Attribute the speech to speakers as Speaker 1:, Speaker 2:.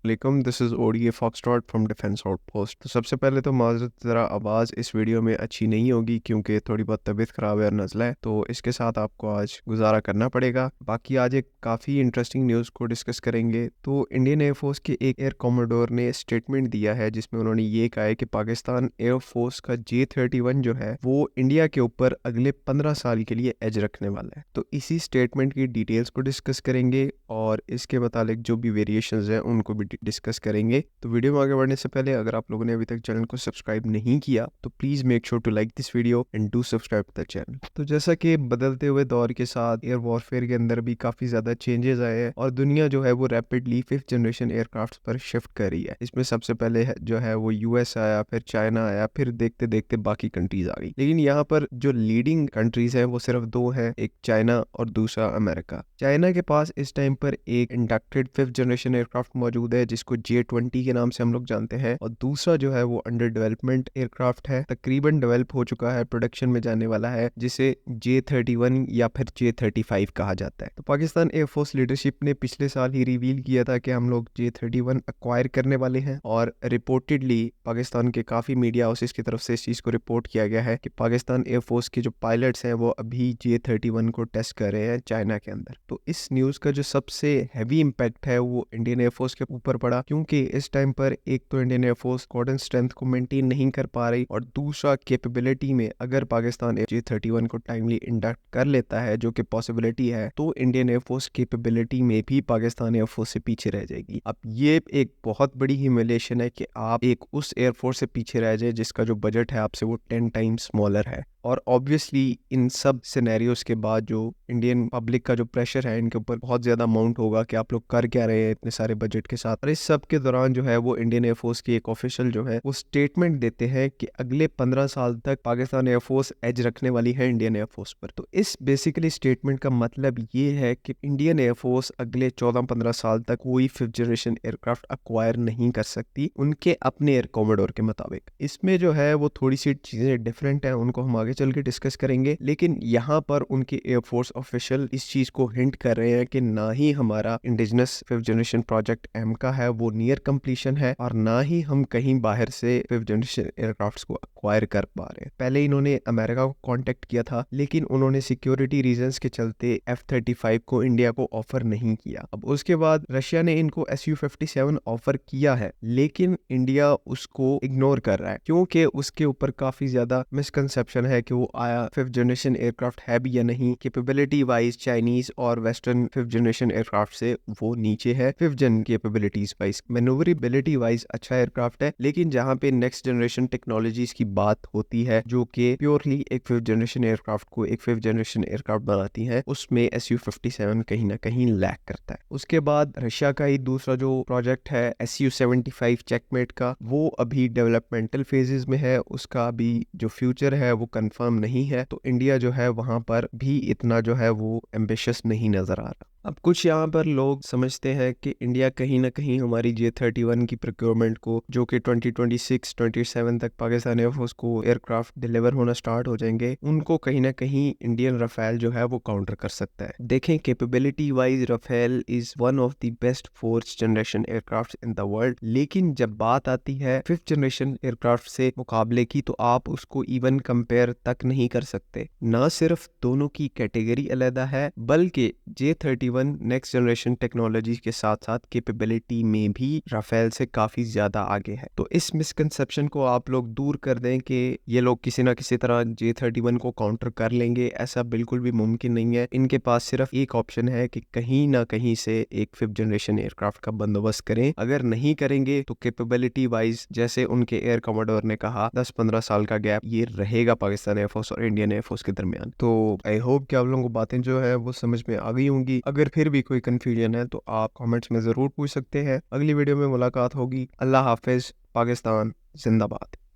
Speaker 1: वालेकुम, this is ODA foxtrot from defence outpost. तो सबसे पहले तो माज़रत, ज़रा आवाज़ इस वीडियो में अच्छी नहीं होगी क्योंकि थोड़ी बहुत तबीयत ख़राब है और नज़ला है, तो इसके साथ आपको आज गुजारा करना पड़ेगा। बाकी आज एक काफ़ी इंटरेस्टिंग न्यूज़ को डिस्कस करेंगे। तो इंडियन एयरफोर्स के एक एयर कॉमोडोर ने स्टेटमेंट दिया है जिसमें उन्होंने ये कहा है कि पाकिस्तान एयरफोर्स का J-31 जो है वो इंडिया के ऊपर अगले 15 साल के लिए एज रखने वाला है। तो इसी स्टेटमेंट की डिटेल्स को डिस्कस करेंगे और इसके मुतालिक जो भी वेरिएशंस हैं उनको भी डिस्कस करेंगे। तो वीडियो में आगे बढ़ने से पहले अगर आप लोगों ने अभी तक चैनल को सब्सक्राइब नहीं किया तो please make sure to like this video and do subscribe the channel. तो जैसा कि बदलते हुए दौर के साथ एयर वॉरफेयर के अंदर भी काफ़ी ज़्यादा चेंजेस आए हैं और दुनिया जो है वो रैपिडली 5th जनरेशन एयरक्राफ्ट पर शिफ्ट कर रही है। इसमें सबसे पहले जो है वो यूएस आया, फिर चाइना आया, फिर देखते देखते बाकी कंट्रीज आ गई। लेकिन यहाँ पर जो लीडिंग कंट्रीज हैं वो सिर्फ दो हैं, एक चाइना और दूसरा अमेरिका। चाइना के पास इस टाइम पर एक इंडक्टेड 5th जनरेशन एयरक्राफ्ट मौजूद है जिसको J-20 के नाम से हम लोग जानते हैं, और दूसरा जो है वो अंडर डेवलपमेंट एयरक्राफ्ट है, तकरीबन डेवलप हो चुका है, प्रोडक्शन में जाने वाला है, जिसे J-31 या फिर J-35 कहा जाता है। तो पाकिस्तान एयरफोर्स लीडरशिप ने पिछले साल ही रिवील किया था कि हम लोग J-31 एक्वायर करने वाले हैं, और रिपोर्टेडली पाकिस्तान के काफ़ी मीडिया हाउसेस की तरफ से इस चीज़ को रिपोर्ट किया गया है कि पाकिस्तान एयरफोर्स के जो पायलट्स हैं वो अभी J-31 को टेस्ट कर रहे हैं चाइना के अंदर। तो इस न्यूज़ का जो सबसे हैवी इम्पैक्ट है वो इंडियन एयरफोर्स के ऊपर पड़ा, क्योंकि इस टाइम पर एक तो इंडियन एयरफोर्स कॉर्डन स्ट्रेंथ को मेंटेन नहीं कर पा रही, और दूसरा कैपेबिलिटी में अगर पाकिस्तान J-31 को टाइमली इंडक्ट कर लेता है, जो कि पॉसिबिलिटी है, तो इंडियन एयरफोर्स कैपेबिलिटी में भी पाकिस्तान एयरफोर्स से पीछे रह जाएगी। अब ये एक बहुत बड़ी ह्यूमिलिएशन है कि आप एक उस एयरफोर्स से पीछे रह जाए जिसका जो बजट है आपसे वो 10 टाइम्स स्मॉलर है। और ऑब्वियसली इन सब सिनेरियोस के बाद जो इंडियन पब्लिक का जो प्रेशर है इनके ऊपर बहुत ज़्यादा अमाउंट होगा कि आप लोग कर क्या रहे हैं इतने सारे बजट के साथ। और इस सब के दौरान जो है वो इंडियन एयरफोर्स की एक ऑफिशियल जो है वो स्टेटमेंट देते हैं कि अगले 15 साल तक पाकिस्तान एयरफोर्स एज रखने वाली है इंडियन एयरफोर्स पर। तो इस बेसिकली स्टेटमेंट का मतलब ये है कि इंडियन एयरफोर्स अगले 14-15 साल तक कोई 5th जनरेशन एयरक्राफ्ट अक्वायर नहीं कर सकती उनके अपने एयर कॉमोडोर के मुताबिक। इसमें जो है वो थोड़ी सी चीज़ें डिफरेंट है, उनको हम आगे चल के डिस्कस करेंगे, लेकिन यहाँ पर उनके एयरफोर्स ऑफिशियल इस चीज को हिंट कर रहे हैं कि ना ही हमारा indigenous 5th generation project M का है वो नियर कंप्लीशन है, और ना ही हम कहीं बाहर से 5th जनरेशन एयरक्राफ्ट्स को अक्वायर कर पा रहे हैं। पहले इन्होंने अमेरिका को कांटेक्ट किया था, लेकिन उन्होंने सिक्योरिटी रीजंस के चलते F-35 को इंडिया को ऑफर नहीं किया। अब उसके बाद रशिया ने इनको Su-57 ऑफर किया है, लेकिन इंडिया उसको इग्नोर कर रहा है क्योंकि उसके ऊपर काफी ज्यादा मिसकंसेप्शन है कि वो आया 5th जनरेशन एयरक्राफ्ट है भी या नहीं। कैपेबिलिटी वाइज चाइनीज और वेस्टर्न 5th जनरेशन एयरक्राफ्ट से वो नीचे है 5th जन कैपेबिलिटीज वाइज। मैन्यूवरेबिलिटी वाइज अच्छा एयरक्राफ्ट है, लेकिन जहां पे नेक्स्ट जनरेशन टेक्नोलॉजीज की बात होती है जो कि प्योरली एक 5th जनरेशन एयरक्राफ्ट को एक 5th जनरेशन एयरक्राफ्ट बनाती है, उसमें Su-57 कहीं ना कहीं लैक करता है। उसके बाद रशिया का ही दूसरा जो प्रोजेक्ट है Su-75 चेकमेट का, वो अभी डेवलपमेंटल फेजेस में है, उसका अभी जो फ्यूचर है वो कंफर्म नहीं है। तो इंडिया जो है वहां पर भी इतना जो है वो एम्बिशियस नहीं नजर आ रहा। अब कुछ यहाँ पर लोग समझते हैं कि इंडिया कहीं ना कहीं हमारी J-31 की प्रोक्योरमेंट को, जो कि 2026-27 तक पाकिस्तान एयरफोर्स को एयरक्राफ्ट डिलीवर होना स्टार्ट हो जाएंगे, उनको कहीं ना कहीं इंडियन राफेल जो है वो काउंटर कर सकता है। देखें, capability wise Rafale is one of the best 4th generation aircraft in the world, लेकिन जब बात आती है 5th जनरेशन एयरक्राफ्ट से मुकाबले की तो आप उसको इवन कंपेयर तक नहीं कर सकते। ना सिर्फ दोनों की कैटेगरी अलग है, बल्कि J-31 नेक्स्ट जनरेशन टेक्नोलॉजी के साथ साथ कैपेबिलिटी में भी राफेल से काफी ज्यादा आगे है। तो इस मिसकंसेप्शन को आप लोग दूर कर दें कि ये लोग किसी ना किसी तरह J-31 को काउंटर कर लेंगे, ऐसा बिल्कुल भी मुमकिन नहीं है। इनके पास सिर्फ एक ऑप्शन है कि कहीं ना कहीं से एक 5th जनरेशन एयरक्राफ्ट का बंदोबस्त करें। अगर नहीं करेंगे तो कैपेबिलिटी वाइज जैसे उनके एयर कमोडोर ने कहा 10-15 साल का गैप ये रहेगा पाकिस्तान एयरफोर्स और इंडियन एयरफोर्स के दरमियान। तो आई होप कि आप लोगों को बातें जो है वो समझ में आ गई होंगी। अगर फिर भी कोई कंफ्यूजन है तो आप कमेंट्स में ज़रूर पूछ सकते हैं। अगली वीडियो में मुलाकात होगी। अल्लाह हाफिज़। पाकिस्तान जिंदाबाद।